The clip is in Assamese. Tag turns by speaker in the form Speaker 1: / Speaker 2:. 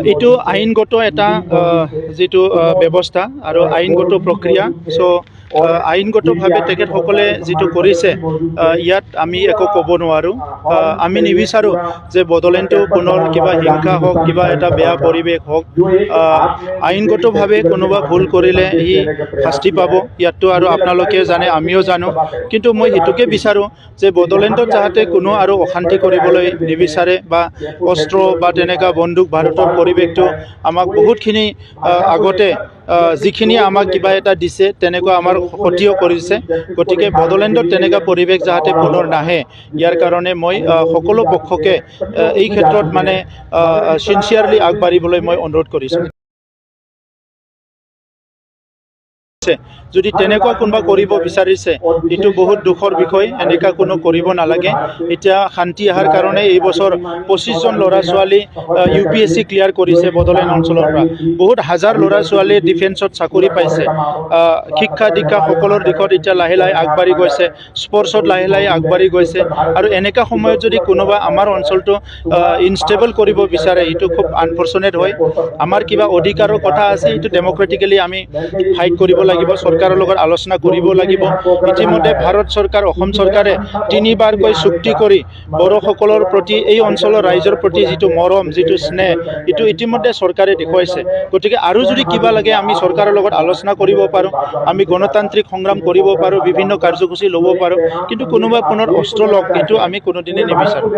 Speaker 1: এইটো আইনগত এটা যেটো ব্যৱস্থা আৰু আইনগত প্ৰক্ৰিয়া সো আইনগতভাৱে তেখেতসকলে যেটো কৰিছে ইয়াত আমি একো ক'ব নোৱাৰো আমি নিবিচাৰো যে বড়োলেণ্ডটো পুনৰ কিবা হিংসা হওক কিবা এটা বেয়া পৰিৱেশ হওক আইনগতভাৱে কোনোবা ভুল কৰিলে ই শাস্তি পাব ইয়াতটো আৰু আপোনালোকে জানে আমিও জানো কিন্তু মই হেতুকে বিচাৰো যে বড়োলেণ্ডত যাতে কোনো আৰু অশান্তি কৰিবলৈ নিবিচাৰে বা অস্ত্ৰ বা তেনেকা বন্দুক ভাৰতৰ পৰিৱেশটো আমাক বহুতখিনি আগতে যিখিনি আমাক কিবা এটা দিছে তেনেকুৱা আমাৰ ক্ষতিও কৰিছে গতিকে বড়োলেণ্ডত তেনেকা পৰিৱেশ যাতে পুনৰ নাহে ইয়াৰ কাৰণে মই সকলো পক্ষকে এই ক্ষেত্ৰত মানে সিনচিয়াৰলি আগবাঢ়িবলৈ মই অনুৰোধ কৰিছো যদি তেনেকুৱা কোনোবা কৰিব বিচাৰিছে এটো বহুত দুখৰ বিষয় এনেকা কোনো কৰিব নালাগে এতিয়া শান্তি আহাৰ কাৰণে এই বছৰ 25 জন ল'ৰা ছোৱালী ইউপিএসসি ক্লিয়াৰ কৰিছে বড়োলেণ্ড অঞ্চলৰ পৰা বহুত হাজাৰ ল'ৰা ছোৱালী ডিফেন্সত চাকৰি পাইছে শিক্ষা দীক্ষা সকলৰ দিশত এতিয়া লাহে লাহে আগবাঢ়ি গৈছে স্পৰ্টছত লাহে লাহে আগবাঢ়ি গৈছে আৰু এনেকা সময়ত যদি কোনোবা আমাৰ অঞ্চলটো ইনষ্টেবল কৰিব বিচাৰে এটো খুব আনফৰচুনেট হয় আমাৰ কিবা অধিকাৰৰ কথা আছে এটো ডেমক্ৰেটিক্যালি আমি ফাইট কৰিব লাগিব সৰকাৰৰ লগত আলোচনা কৰিব লাগিব ইতিমধ্যে ভাৰত সৰকাৰ অসম সৰকাৰে তিনিবাৰকৈ চুক্তি কৰি বড়োসকলৰ প্ৰতি এই অঞ্চলৰ ৰাইজৰ প্ৰতি যেটো মৰম যেটো স্নেহ এটো ইতিমধ্যে সৰকাৰে দেখুৱাইছে গতিকে আৰু যদি কিবা লাগে আমি সৰকাৰৰ লগত আলোচনা কৰিব পাৰো আমি গণতান্ত্ৰিক সংগ্ৰাম কৰিব পাৰো বিভিন্ন কাৰ্যসূচী ল'ব পাৰো কিন্তু কোনোবা পুনৰ অস্ত্ৰ লওক এটো আমি কোনোদিনে নিবিচাৰো